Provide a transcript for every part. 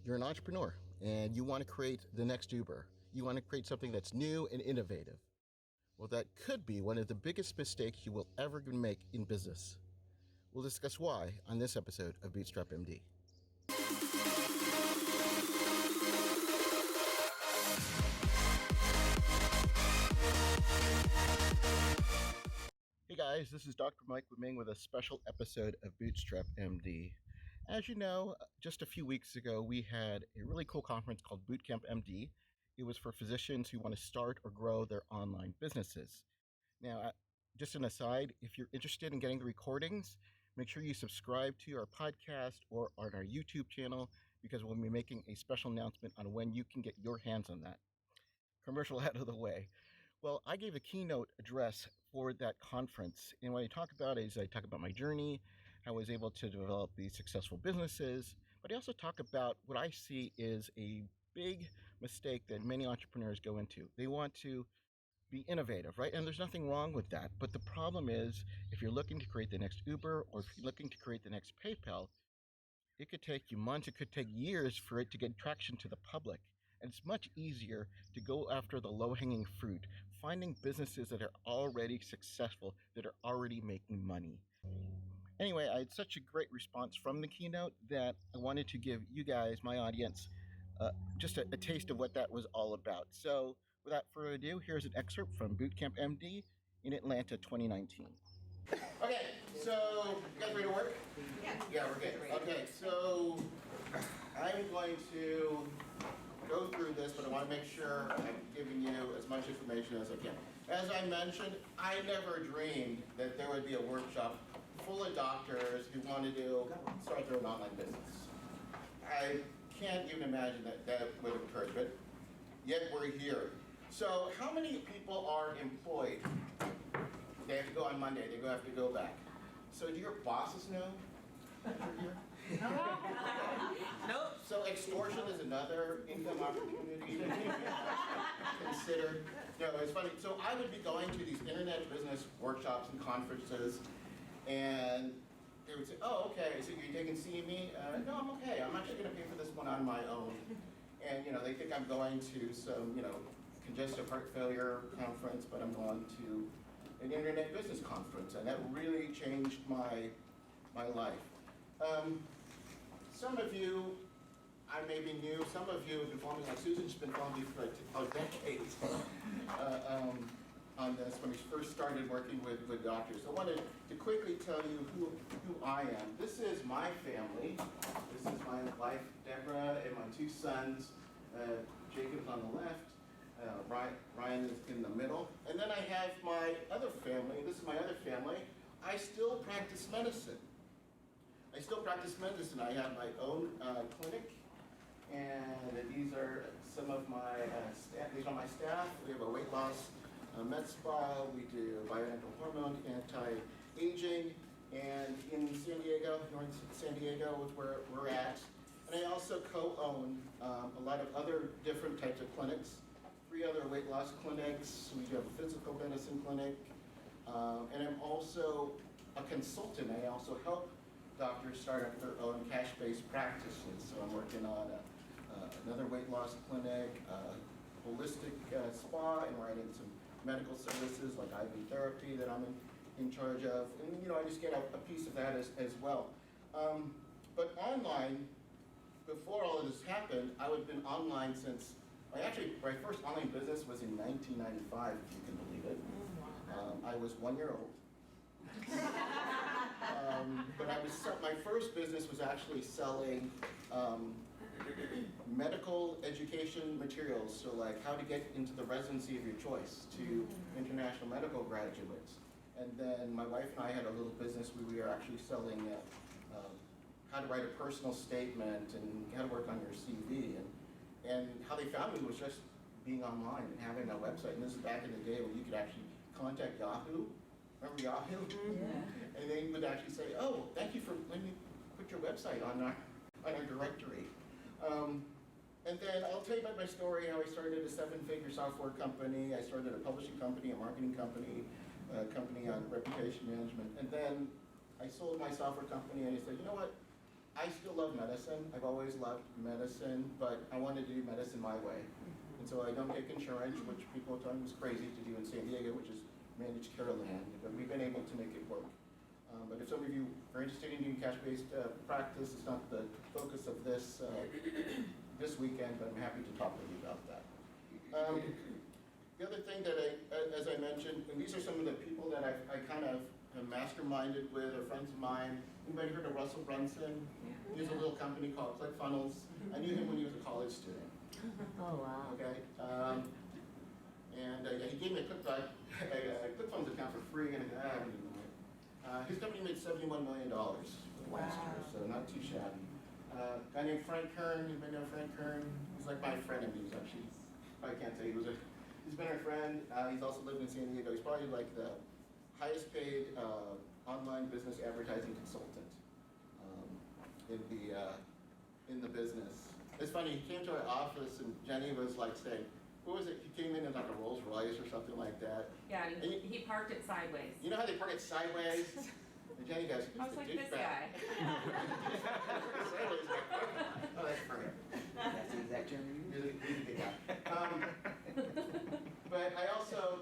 You're an entrepreneur and you want to create the next Uber. You want to create something that's new and innovative. Well, that could be one of the biggest mistakes you will ever make in business. We'll discuss why on this episode of BootstrapMD. Hey guys, this is Dr. Mike Wiming with a special episode of BootstrapMD. As you know, just a few weeks ago, we had a really cool conference called BootcampMD. It was for physicians who want to start or grow their online businesses. Now, just an aside, if you're interested in getting the recordings, make sure you subscribe to our podcast or on our YouTube channel because we'll be making a special announcement on when you can get your hands on that. Commercial out of the way. Well, I gave a keynote address for that conference. And what I talk about is I talk about my journey, how I was able to develop these successful businesses, but I also talk about what I see is a big mistake that many entrepreneurs go into. They want to be innovative, right? And there's nothing wrong with that. But the problem is if you're looking to create the next Uber or if you're looking to create the next PayPal, it could take you months, it could take years for it to get traction to the public. And it's much easier to go after the low-hanging fruit, finding businesses that are already successful, that are already making money. Anyway, I had such a great response from the keynote that I wanted to give you guys, my audience, just a taste of what that was all about. So without further ado, here's an excerpt from BootcampMD in Atlanta 2019. Okay, so you guys ready to work? Yeah, we're good. Okay, so I'm going to go through this, but I want to make sure I'm giving you as much information as I can. As I mentioned, I never dreamed that there would be a workshop full of doctors who wanted to start their own online business. I can't even imagine that would have occurred, but yet we're here. So how many people are employed? They have to go on Monday, they have to go back. So do your bosses know that you're here? Nope. So extortion is another income opportunity to consider. No, it's funny. So I would be going to these internet business workshops and conferences, and they would say, "Oh, okay, so you can see me?" No, I'm okay. I'm actually going to pay for this one on my own. And they think I'm going to some congestive heart failure conference, but I'm going to an internet business conference, and that really changed my life. Some of you, I may be new, some of you have been following me, like Susan's been following me for decades on this when we first started working with doctors. I wanted to quickly tell you who I am. This is my family. This is my wife, Deborah, and my two sons. Jacob's on the left. Ryan is in the middle. And then I have my other family. This is my other family. I still practice medicine. I have my own clinic. And these are some of my staff. These are my staff. We have a weight loss med spa. We do bioidentical hormone, anti-aging. And in San Diego, North San Diego is where we're at. And I also co-own a lot of other different types of clinics. 3 other weight loss clinics. We do have a physical medicine clinic. And I'm also a consultant. I also help doctors start up their own cash-based practices. So I'm working on another weight loss clinic, holistic spa, and we're adding some medical services like IV therapy that I'm in charge of. And I just get a piece of that as well. But online, before all of this happened, I would have been online since, my first online business was in 1995, if you can believe it. I was 1 year old. But my first business was actually selling medical education materials, so like how to get into the residency of your choice to international medical graduates. And then my wife and I had a little business where we were actually selling how to write a personal statement and how to work on your CV. And how they found me was just being online and having a website. And this is back in the day when you could actually contact Yahoo. Remember Yahoo? Yeah. And they would actually say, "Oh, thank you for letting me put your website on our directory." And then I'll tell you about my story, how I started a 7-figure software company. I started a publishing company, a marketing company, a company on reputation management. And then I sold my software company and I said, you know what? I still love medicine. I've always loved medicine, but I want to do medicine my way. And so I don't take insurance, which people thought was crazy to do in San Diego, which is managed care land, but we've been able to make it work. But if some of you are interested in doing cash-based practice, it's not the focus of this this weekend, but I'm happy to talk with you about that. The other thing that as I mentioned, and these are some of the people that I kind of have masterminded with, or friends of mine. Anybody heard of Russell Brunson? Yeah. He has a little company called ClickFunnels. I knew him when he was a college student. Oh, wow. Okay. He gave me a ClickFunnels account for free, and I didn't know it. His company made $71 million last year, so not too shabby. A guy named Frank Kern, you may know Frank Kern. He's like my friend, he's actually, I can't say he's been our friend. He's also lived in San Diego. He's probably like the highest paid online business advertising consultant in the business. It's funny, he came to our office and Jenny was like saying, what was it? He came in like a Rolls Royce or something like that. Yeah, he parked it sideways. You know how they park it sideways? And Jenny goes, I was like, this guy. Oh, that's perfect. That's the exact term you use. But I also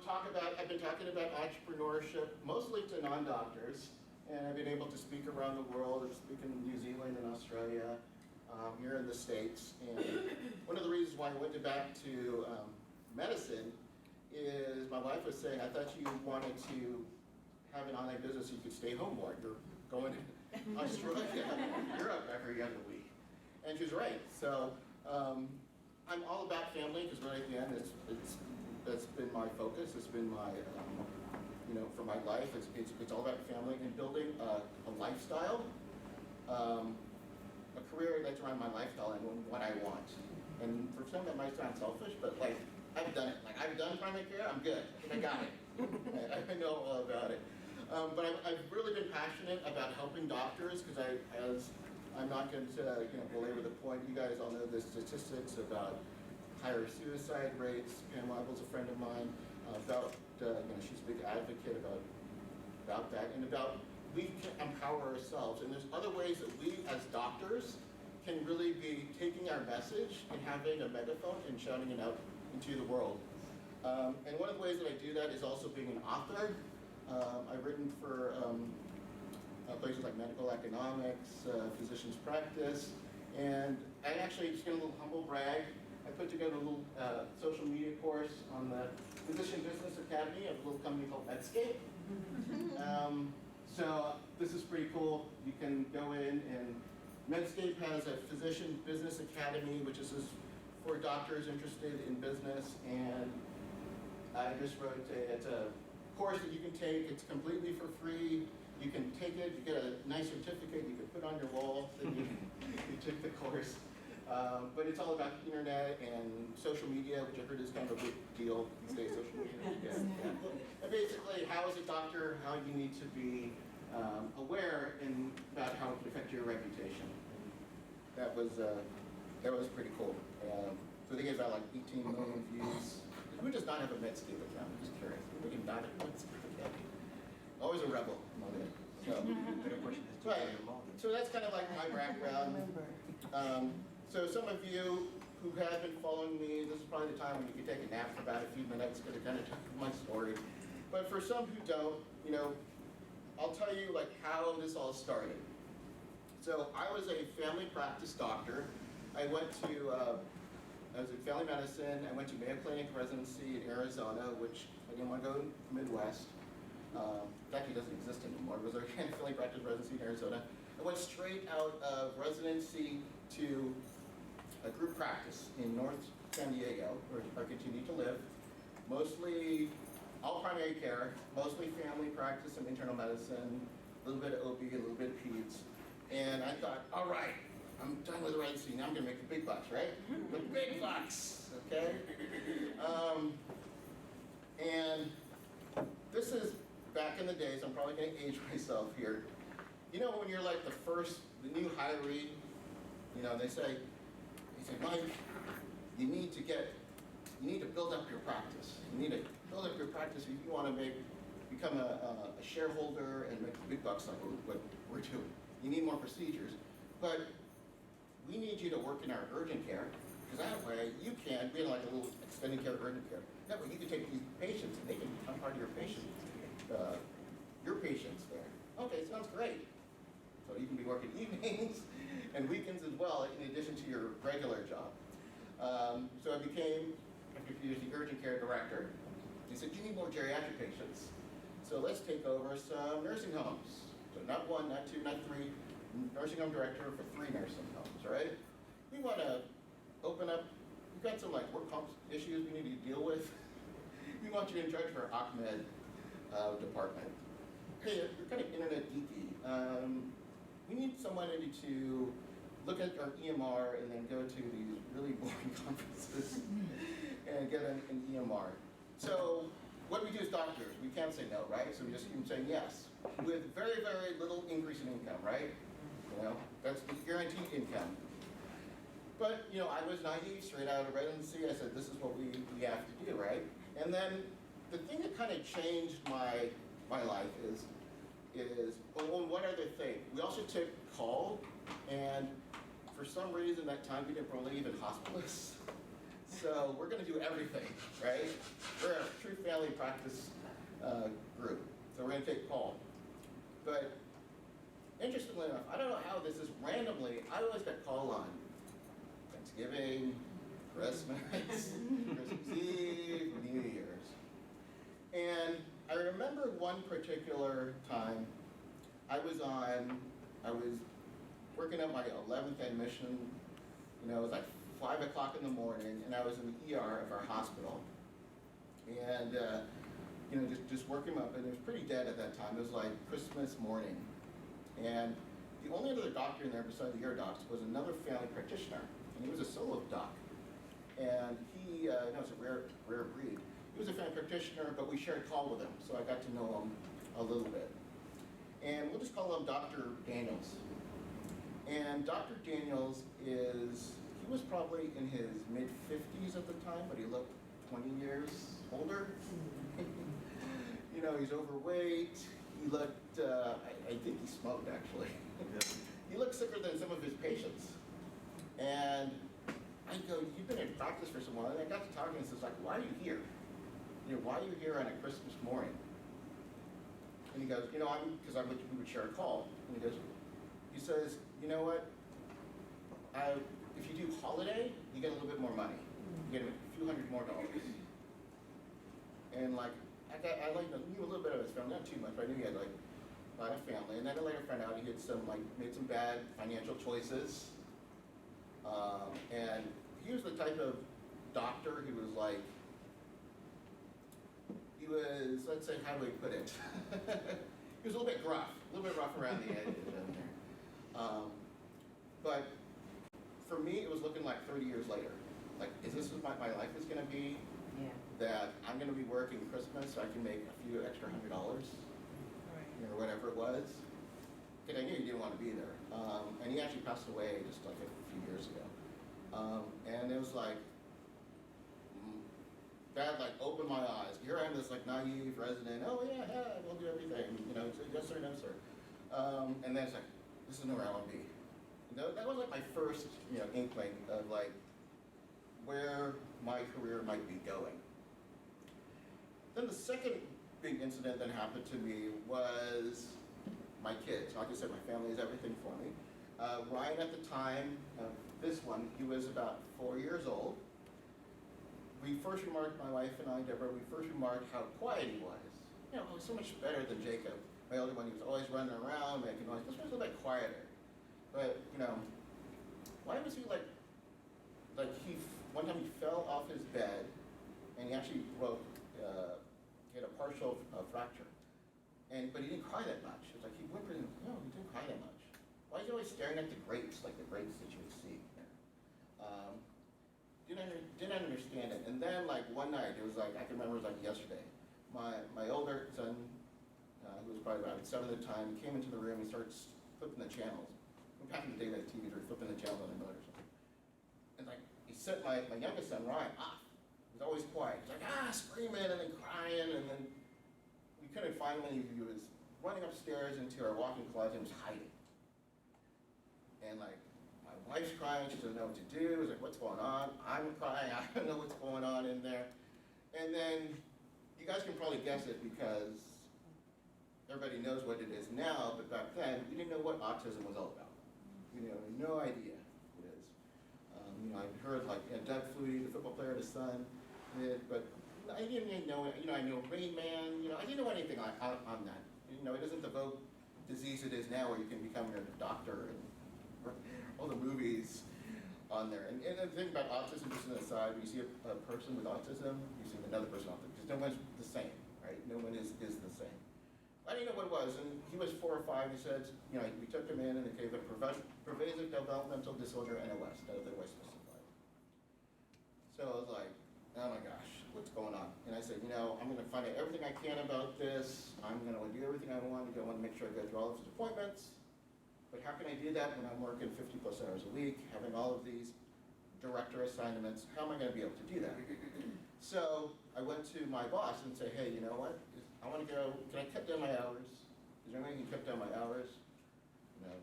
I've been talking about entrepreneurship, mostly to non-doctors, and I've been able to speak around the world. I've spoken in New Zealand and Australia, here in the States. And one of the reasons why I went back to medicine is my wife was saying, I thought you wanted to have an online business so you could stay home more. You're going to Australia, Europe every other week. And she was right. So I'm all about family, because right at the end, that's been my focus. It's been my, for my life. It's all about family and building a lifestyle, a career that's around my lifestyle and what I want. And for some that might sound selfish, but like I've done it. Like I've done primary care. I'm good. I got it. I know all about it. But I've really been passionate about helping doctors, because I'm not going to belabor the point. You guys all know the statistics about higher suicide rates. Pam Weibel's a friend of mine. She's a big advocate about that, and about we can empower ourselves. And there's other ways that we as doctors can really be taking our message and having a megaphone and shouting it out into the world. And one of the ways that I do that is also being an author. I've written for places like Medical Economics, Physician's Practice, and I actually, just get a little humble brag, I put together a little social media course on the Physician Business Academy of a little company called Medscape. So this is pretty cool. You can go in, and Medscape has a Physician Business Academy, which is for doctors interested in business, and I just wrote it's a course that you can take. It's completely for free. You can take it, you get a nice certificate you can put on your wall that you took the course. But it's all about the internet and social media, which I heard is kind of a big deal these days, social media. Yeah. And basically, how as a doctor, how you need to be aware about how it can affect your reputation. That was pretty cool. So they gave out like 18 million views. Who does not have a Medscape account? I'm just curious. Who does not have a Medscape account? Always a rebel among it. So that's kind of like my background. So some of you who have been following me, this is probably the time when you could take a nap for about a few minutes, because it kind of took my story. But for some who don't, I'll tell you like how this all started. So I was a family practice doctor. I was in family medicine. I went to Mayo Clinic residency in Arizona, which I didn't want to go to the Midwest. It actually doesn't exist anymore. It was a family practice residency in Arizona. I went straight out of residency to a group practice in North San Diego, where I continue to live. Mostly all primary care, mostly family practice and internal medicine, a little bit of OB, a little bit of peds. And I thought, all right, I'm done with residency. Now I'm going to make the big bucks, right? The big bucks, okay? And this is back in the days. I'm probably going to age myself here. You know when you're like the new hiree, they say, Mike, you need to build up your practice. You need to build up your practice if you want to become a shareholder and make big bucks like what we're doing. You need more procedures. but we need you to work in our urgent care, because that way you can, we have like a little extended care, urgent care. That way you can take these patients and they can become part of your patients there. Okay, sounds great. So you can be working evenings and weekends as well, in addition to your regular job. So I became, after a few years, the urgent care director. He said, you need more geriatric patients. So let's take over some nursing homes. So not one, not two, not three, nursing home director for 3 nursing homes, right? We want to open up, we've got some like work comp issues we need to deal with. We want you in charge of our ACMED department. Hey, you're kind of internet geeky. We need somebody to look at our EMR and then go to these really boring conferences and get an EMR. So what we do as doctors, we can't say no, right? So we just keep saying yes, with very, very little increase in income, right? You know, that's the guaranteed income. But, you know, I was naive, straight out of residency. I said, this is what we have to do, right? And then the thing that kind of changed my life is well, one other thing. We also took call, and for some reason that time we didn't believe in hospitalists. So we're going to do everything, right? We're a true family practice group, so we're going to take call. But interestingly enough, I don't know how this is randomly, I always got called on Thanksgiving, Christmas, Christmas Eve, New Year's. And I remember one particular time I was working at my 11th admission, you know, it was like 5 o'clock in the morning, and I was in the ER of our hospital. And, you know, just working up, and it was pretty dead at that time. It was like Christmas morning. And the only other doctor in there besides the ear docs was another family practitioner, and he was a solo doc. And he, you know, it's a rare breed. He was a family practitioner, but we shared call with him, so I got to know him a little bit. And we'll just call him Dr. Daniels. And Dr. Daniels he was probably in his mid-50s at the time, but he looked 20 years older. You know, he's overweight. He looked, I think he smoked actually. He looked sicker than some of his patients. And I go, you've been in practice for so long, and I got to talking, and he says, like, why are you here? You know, why are you here on a Christmas morning? And he goes, you know, we would share a call. And he says, you know what? If you do holiday, you get a little bit more money. You get a few $100 more. And like, I knew a little bit of his family, not too much, but I knew he had like a lot of family. And then I later found out he had made some bad financial choices. And he was the type of doctor who was like, let's say, how do we put it? He was a little bit rough around the edges down there. But for me, it was looking like 30 years later. Like, is this what my life is going to be? Yeah. That I'm going to be working Christmas so I can make a few extra $100, Right. or whatever it was. Because I knew he didn't want to be there. And he actually passed away just like a few years ago. And it was like, that like opened my eyes. Here I am, this like naive resident. Oh yeah, we'll do everything. You know, yes sir, no sir. And then it's like, this is where I want to be. That was like my first, you know, inkling of like where my career might be going. Then the second big incident that happened to me was my kids. Like I said, my family is everything for me. Ryan at the time of this one, he was about 4 years old. We first remarked, my wife and I, Deborah, we first remarked how quiet he was. You know, he was so much better than Jacob. My older one, he was always running around, making noise. This one was a little bit quieter. But, you know, why was he like one time he fell off his bed, and he actually broke, he had a partial fracture. But he didn't cry that much. It was like he whimpered, no, he didn't cry that much. Why is he always staring at the grapes, like the grapes that you would see? Didn't understand it. And then like one night, it was like, I can remember it was like yesterday. My older son, who was probably about 7 at the time, came into the room, he starts flipping the channels. Back in the day when the TVs were flipping the channels on the remote or something. And like, he set my youngest son, Ryan, off. He was always quiet. He's like, screaming and then crying, and then we couldn't find him, and he was running upstairs into our walk-in closet and was hiding. And like, my wife's crying, she doesn't know what to do. It's like, what's going on? I'm crying, I don't know what's going on in there. And then, you guys can probably guess it because everybody knows what it is now, but back then, we didn't know what autism was all about. You know, no idea what it is. You know, I'd heard like Doug Flutie, the football player, his son, but I didn't even know, you know, I know Rain Man, you know, I didn't know anything on that. You know, it isn't the vogue disease it is now where you can become a doctor and all the movies on there. And the thing about autism, just an aside, when you see a person with autism, you see another person with autism, because no one's the same, right? No one is the same. I didn't know what it was, and he was 4 or 5, he said, you know, we took him in and they gave him pervasive developmental disorder NOS, none of them was specified. So I was like, oh my gosh, what's going on? And I said, you know, I'm gonna find out everything I can about this, I'm gonna do everything I want to make sure I go through all of his appointments, but how can I do that when I'm working 50 plus hours a week, having all of these director assignments, how am I gonna be able to do that? So I went to my boss and said, hey, you know what? I want to go, can I cut down my hours? Is there any way you can cut down my hours? You know,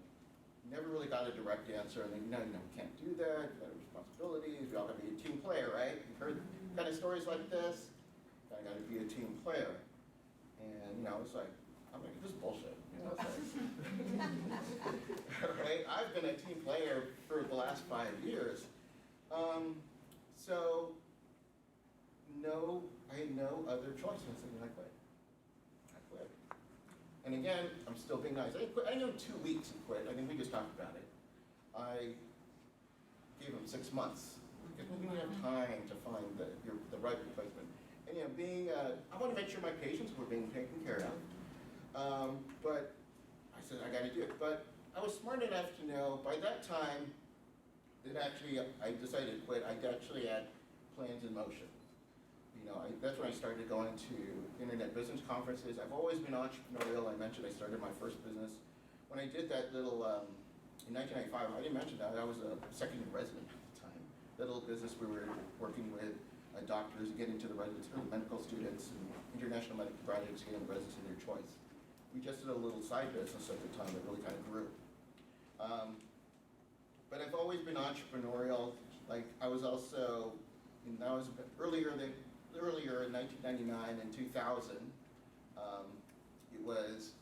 never really got a direct answer. And then, no, we can't do that. You've got responsibilities. We all got to be a team player, right? You've heard kind of stories like this. I got to be a team player. And, you know, it's like, I'm like, this is bullshit. You know, it's like, right? I've been a team player for the last 5 years. So, no, I had no other choice. And I said, I quit. And again, I'm still being nice. I didn't quit. I know 2 weeks he quit. I mean, we just talked about it. I gave him 6 months because we didn't have time to find the right replacement. And you know, I want to make sure my patients were being taken care of. But I said I got to do it. But I was smart enough to know by that time that actually I decided to quit. I actually had plans in motion. You know, that's when I started going to internet business conferences. I've always been entrepreneurial. I mentioned I started my first business. When I did that little, in 1995, I didn't mention that, I was a second year resident at the time. That little business we were working with doctors, getting to the residents, medical students, and international medical graduates, getting the residents of their choice. We just did a little side business at the time that really kind of grew. But I've always been entrepreneurial. Like, I was also, that was earlier in 1999 and 2000, it was,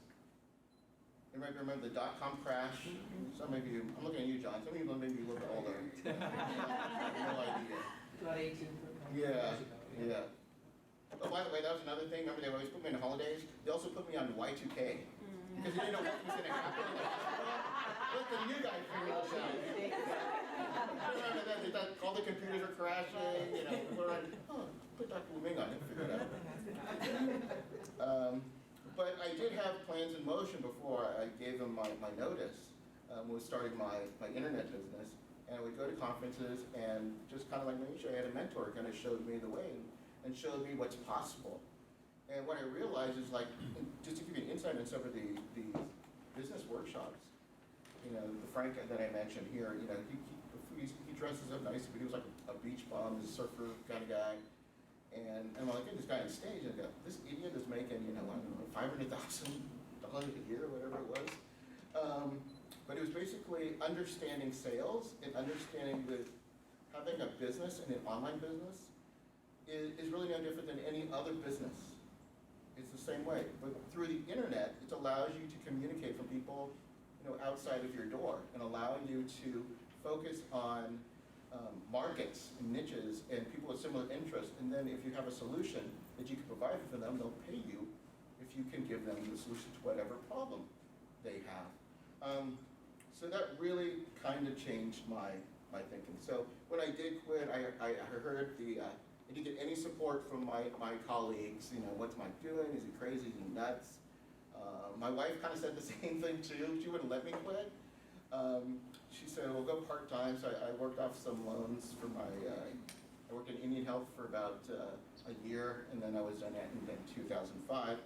you might remember the dot-com crash. Some of you, I'm looking at you, John, some of you may be a little bit older. No idea. About 18. Yeah. Oh, by the way, that was another thing. Remember, they always put me on holidays? They also put me on Y2K. Because they didn't know what was going to happen. Let the new guy figure this out. Remember that? They thought all the computers were crashing. You know, we're like, put Dr. Wu Ming on it, figure it out. But I did have plans in motion before I gave them my notice. Was starting my internet business. And I would go to conferences and just kind of like making sure I had a mentor who kind of showed me the way and showed me what's possible. And what I realized is, like, just to give you an insight on some of the business workshops, you know, the Frank that I mentioned here, you know, he dresses up nicely, but he was like a beach bum, a surfer kind of guy. And I'm like, this guy on stage, and I go, this idiot is making, you know, I don't know, $500,000 a year, or whatever it was. But it was basically understanding sales and understanding that having a business and an online business is really no different than any other business. It's the same way, but through the internet, it allows you to communicate from people, you know, outside of your door, and allowing you to focus on markets and niches and people with similar interests. And then if you have a solution that you can provide for them, they'll pay you if you can give them the solution to whatever problem they have. So that really kind of changed my thinking. So when I did quit, I heard I didn't get any support from my colleagues. You know, what's Mike doing? Is he crazy? Is he nuts? My wife kind of said the same thing too. She wouldn't let me quit. She said, "We'll go part-time." So I worked off some loans for I worked in Indian Health for about a year, and then I was done in 2005.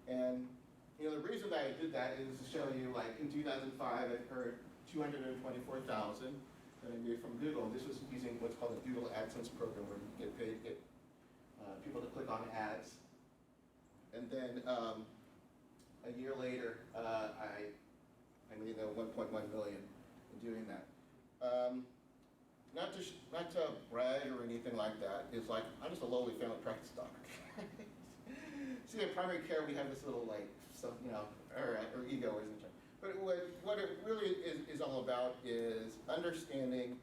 And you know, the reason that I did that is to show you, like, in 2005, I heard $224,000 that I made from Google. This was using what's called a Google AdSense program, where you get paid to get people to click on ads. And then a year later, I made $1.1 million in doing that. Not to brag or anything like that. It's like, I'm just a lowly family practice doc. See, in primary care, we have this little like, our ego isn't it? But what it really is all about is understanding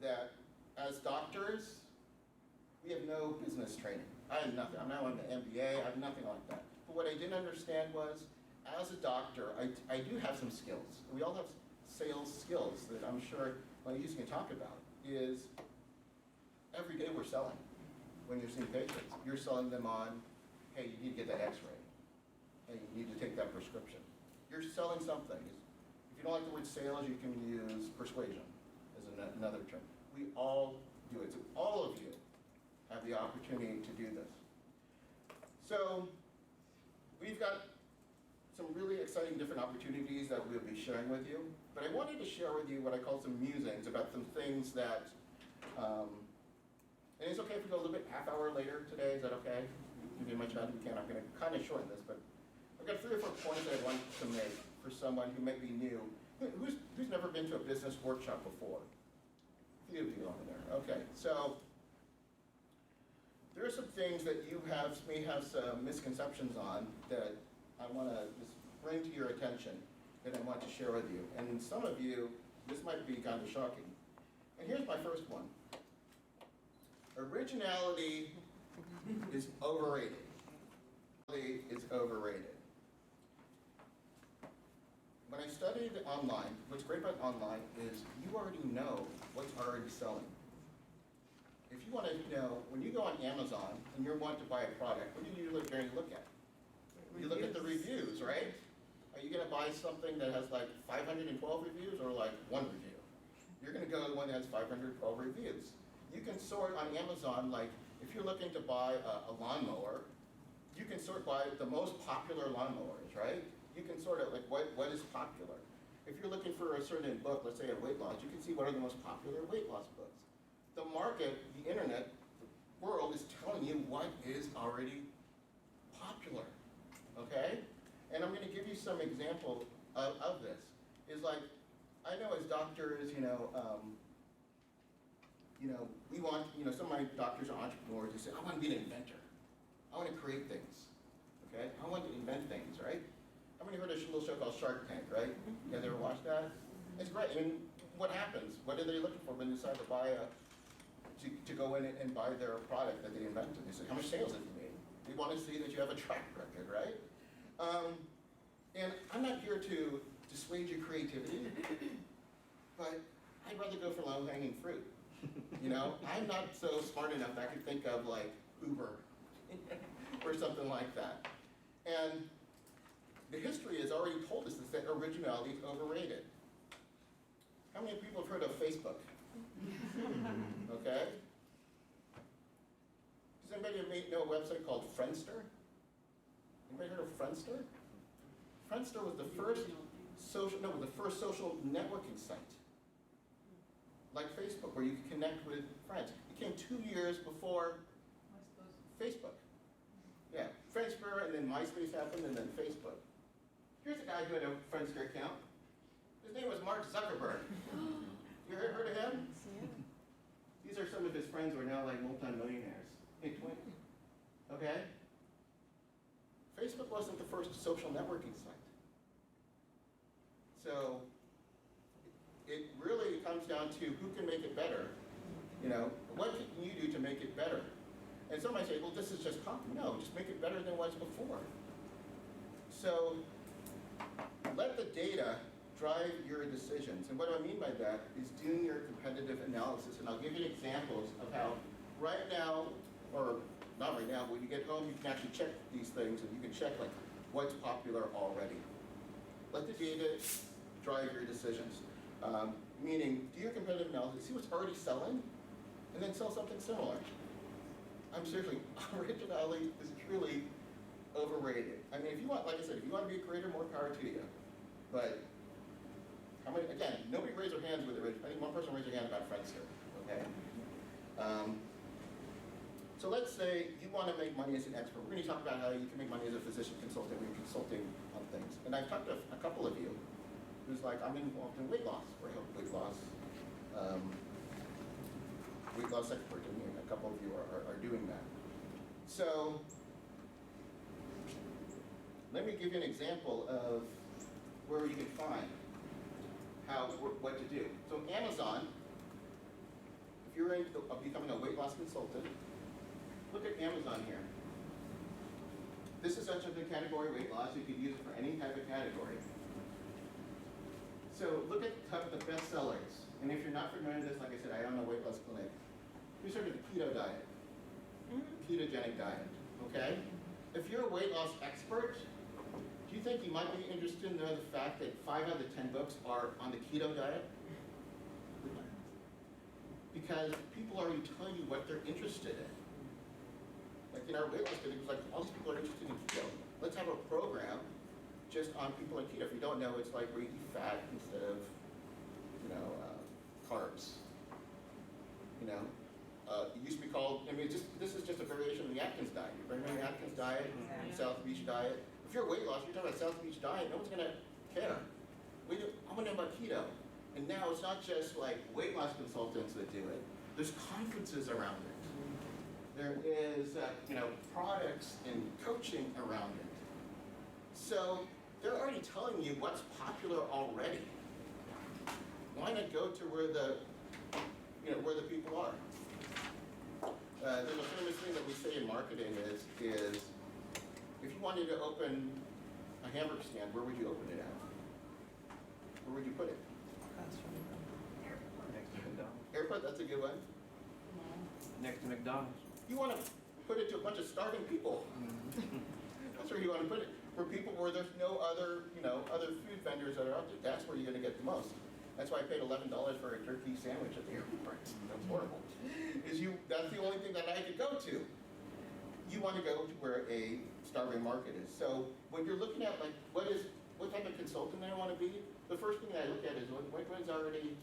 that as doctors, we have no business training. I have nothing. I'm not on the MBA. I have nothing like that. But what I didn't understand was, as a doctor, I do have some skills. We all have sales skills that I'm sure Ladies can talk about. Is every day we're selling. When you're seeing patients, you're selling them on, hey, you need to get that X-ray. Hey, you need to take that prescription. You're selling something. If you don't like the word sales, you can use persuasion as another term. We all do it. So all of you have the opportunity to do this. So we've got some really exciting different opportunities that we'll be sharing with you. But I wanted to share with you what I call some musings about some things that, and it's okay if we go a little bit half hour later today, is that okay? Give you much time we can. I'm going to kind of shorten this, but I've got 3 or 4 points that I want to make for someone who might be new. Who's never been to a business workshop before? A few of you over there. Okay, so there are some things that you may have some misconceptions on that I want to just bring to your attention that I want to share with you. And some of you, this might be kind of shocking. And here's my first one. Originality is overrated. Is overrated. When I studied online, what's great about online is you already know what's already selling. If you want to know, when you go on Amazon and you want to buy a product, what do you usually look at? You look at the reviews, right? Are you going to buy something that has like 512 reviews or like 1 review? You're going to go to the one that has 512 reviews. You can sort on Amazon, like if you're looking to buy a lawnmower, you can sort by the most popular lawnmowers, right? You can sort of like what is popular. If you're looking for a certain book, let's say a weight loss, you can see what are the most popular weight loss books. The market, the internet, the world is telling you what is already popular, okay? And I'm going to give you some example of this. Is like, I know as doctors, we want, some of my doctors are entrepreneurs who say, I want to be an inventor. I want to create things, okay? I want to invent things, right? How many heard of a little show called Shark Tank, right? You guys ever watched that? It's great. I mean, what happens? What are they looking for when they decide to buy to go in and buy their product that they invented? They say, how much sales have you made? We want to see that you have a track record, right? And I'm not here to dissuade your creativity, but I'd rather go for low-hanging fruit. I'm not so smart enough that I could think of like Uber or something like that. And the history has already told us that originality is overrated. How many people have heard of Facebook? Okay? Does anybody know a website called Friendster? Anybody heard of Friendster? Friendster was the first social networking site, like Facebook, where you could connect with friends. It came 2 years before Facebook. Yeah, Friendster, and then MySpace happened, and then Facebook. Here's a guy who had a Friendster account. His name was Mark Zuckerberg. You heard of him? These are some of his friends who are now like multimillionaires. Okay? Facebook wasn't the first social networking site. So it really comes down to who can make it better. What can you do to make it better? And some might say, well, this is just copy. No, just make it better than it was before. So let the data drive your decisions. And what I mean by that is doing your competitive analysis. And I'll give you examples of how right now, or not right now, but when you get home, you can actually check these things, and you can check like what's popular already. Let the data drive your decisions. Meaning, do your competitive analysis, see what's already selling, and then sell something similar. I'm seriously, originality is truly overrated. I mean, if you want, like I said, if you want to be a creator, more power to you. But how many? Again, nobody raised their hands with it. I think one person raised their hand about Friendster. Okay. So let's say you want to make money as an expert. We're going to talk about how you can make money as a physician consultant when you're consulting on things. And I've talked to a couple of you who's like, I'm involved in weight loss, or weight loss expert, and a couple of you are doing that. So let me give you an example of where you can find what to do. So Amazon, if you're into becoming a weight loss consultant, look at Amazon here. This is such a big category, weight loss. You could use it for any type of category. So look at the best sellers. And if you're not familiar with this, like I said, I own a weight loss clinic. We started the keto diet, ketogenic diet, okay? If you're a weight loss expert, do you think you might be interested in the fact that 5 out of the 10 books are on the keto diet? Because people already tell you what they're interested in. Like in our weight loss clinic, it's like all these people are interested in keto. Let's have a program just on people on keto. If you don't know, it's like where you eat fat instead of, carbs. It used to be called, this is just a variation of the Atkins diet. You remember the Atkins diet, South Beach diet? If you're weight loss, you're talking about South Beach diet, no one's gonna care. I want to know about keto. And now it's not just like weight loss consultants that do it. There's conferences around it. There is, products and coaching around it. So they're already telling you what's popular already. Why not go to where the people are? There's a famous thing that we say in marketing is if you wanted to open a hamburger stand, where would you open it at? Where would you put it? Next to McDonald's. Airport, that's a good one. Next to McDonald's. You want to put it to a bunch of starving people. That's where you want to put it. For people where there's no other, other food vendors that are out there. That's where you're going to get the most. That's why I paid $11 for a turkey sandwich at the airport. That's horrible. That's the only thing that I could go to. You want to go to where a starving market is. So when you're looking at like what type of consultant I want to be, the first thing that I look at is what is already,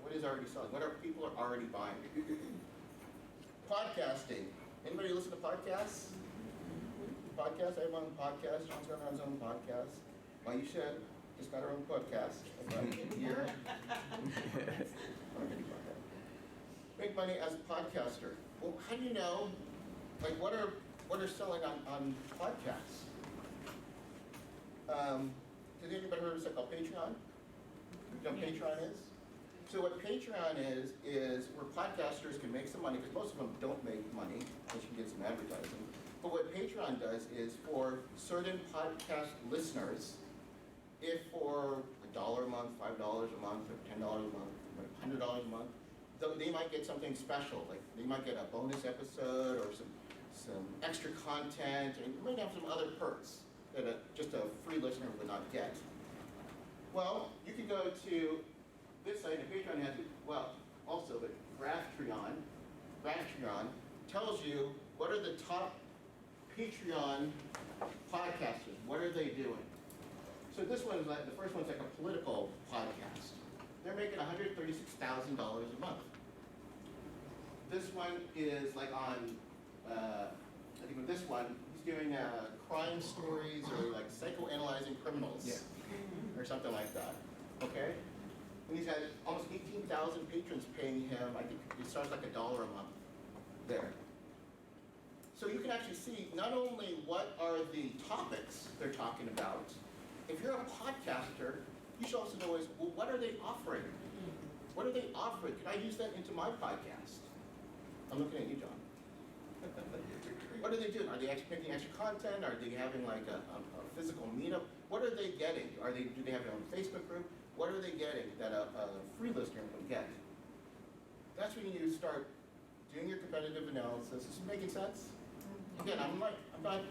what is already selling. What are people are already buying? Podcasting. Anybody listen to podcasts? Podcasts. I have my own podcast. John's got his own podcast. Well, you should. Just got our own podcast. Here. Make money as a podcaster. Well, how do you know? Like, what are selling on podcasts? Has anybody heard of something called Patreon? You know what Patreon is? So what Patreon is where podcasters can make some money, because most of them don't make money, unless you can get some advertising. But what Patreon does is for certain podcast listeners, if for $1 a month, $5 a month, or $10 a month, or $100 a month, they might get something special. Like they might get a bonus episode or some extra content, and you might have some other perks that just a free listener would not get. Well, you can go to this site, and Patreon has it, also, but Graphtreon tells you what are the top Patreon podcasters, what are they doing? So this one is like, the first one's like a political podcast. They're making $136,000 a month. This one is like on, I think with this one, he's doing crime stories or like psychoanalyzing criminals or something like that, okay? And he's had almost 18,000 patrons paying him, I think it starts like $1 a month there. So you can actually see not only what are the topics they're talking about, if you're a podcaster, you should also know is, well, what are they offering? What are they offering? Can I use that into my podcast? I'm looking at you, John. What are they doing? Are they actually making extra content? Are they having like a physical meetup? What are they getting? Do they have their own Facebook group? What are they getting that a free listener would get? That's when you start doing your competitive analysis. Is this making sense? Again, I'm not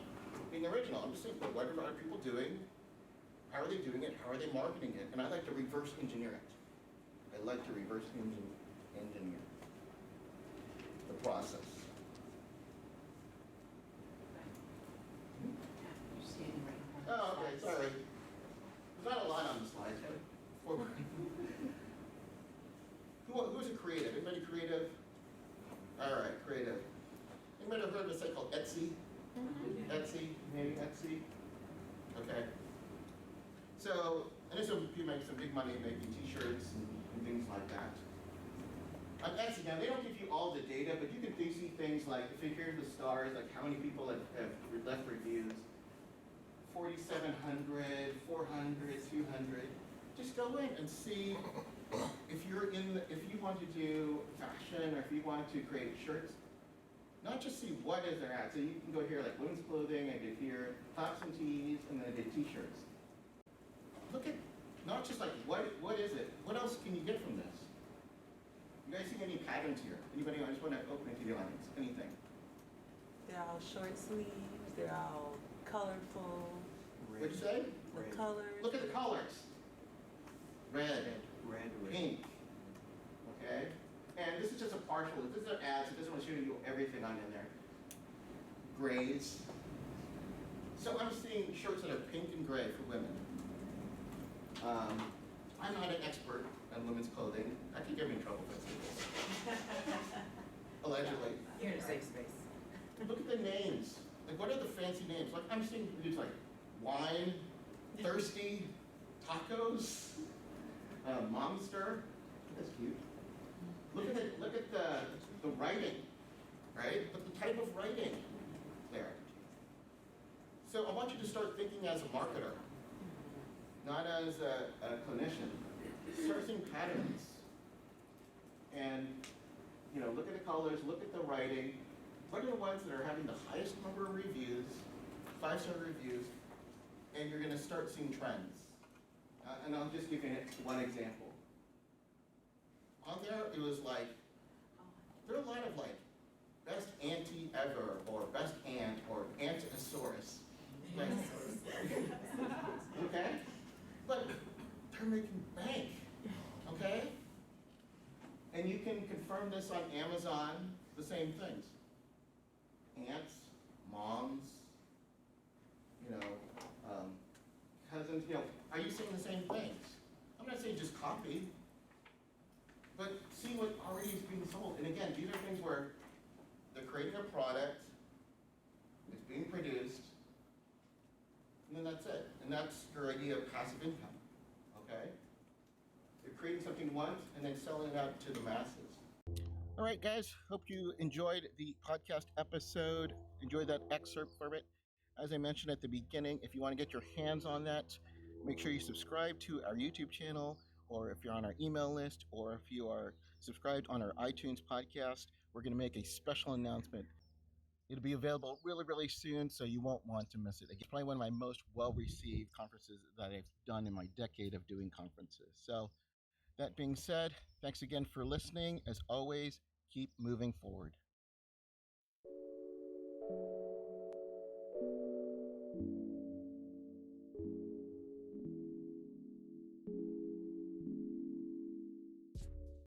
being original. I'm just saying, what are other people doing? How are they doing it? How are they marketing it? And I like to reverse engineer it. I like to reverse engineer the process. You're standing right in front of Oh, okay, the slides. sorry. There's not a lot on the slides, but forward. Who's a creative? Anybody creative? All right, creative. Anybody ever heard of a site called Etsy? Etsy, maybe Etsy? Okay. So, and this will make big money making t-shirts and things like that. On Etsy, now they don't give you all the data, but you can see things like, if you hear the stars, like how many people have left reviews, 4,700, 400, 200. Just go in and see if you want to do fashion or if you want to create shirts. Not just see what is there at. So you can go here like women's clothing, I did here, tops and tees, and then I did t-shirts. Look at, not just like what is it? What else can you get from this? You guys see any patterns here? Anybody? I just want to open it to the audience. Anything? They're all short sleeves. They're all colorful. What'd you say? The colors. Look at the colors. Red, pink. Okay? And this is just a partial. This is an ad, so it doesn't want to show you everything on in there. Grays. So I'm seeing shirts that are pink and gray for women. I'm not an expert on women's clothing. I could get me in trouble for this. Allegedly. You're in a safe space. Look at the names. Like, what are the fancy names? Like, I'm seeing these like wine, thirsty, tacos, monster. That's cute. Look at the writing, right? Look at the type of writing there. So I want you to start thinking as a marketer, not as a clinician. Start seeing patterns. And, look at the colors, look at the writing. What are the ones that are having the highest number of reviews, 5-star reviews, and you're going to start seeing trends. And I'll just give you one example. On there, it was like, there are a lot of like, best auntie ever, or best aunt, or Antosaurus. Like, okay? But they're making bank, okay? And you can confirm this on Amazon, the same things. Aunts, moms, cousins, are you seeing the same things? I'm not saying just copy, but see what already is being sold. And again, these are things where they're creating a product, it's being produced, and then that's it. And that's your idea of passive income, okay? They're creating something once and then selling it out to the masses. All right, guys, hope you enjoyed the podcast episode, enjoyed that excerpt from it. As I mentioned at the beginning, if you want to get your hands on that, make sure you subscribe to our YouTube channel, or if you're on our email list, or if you are subscribed on our iTunes podcast, we're going to make a special announcement. It'll be available really, really soon, so you won't want to miss it. It's probably one of my most well-received conferences that I've done in my decade of doing conferences. So that being said, thanks again for listening. As always, keep moving forward.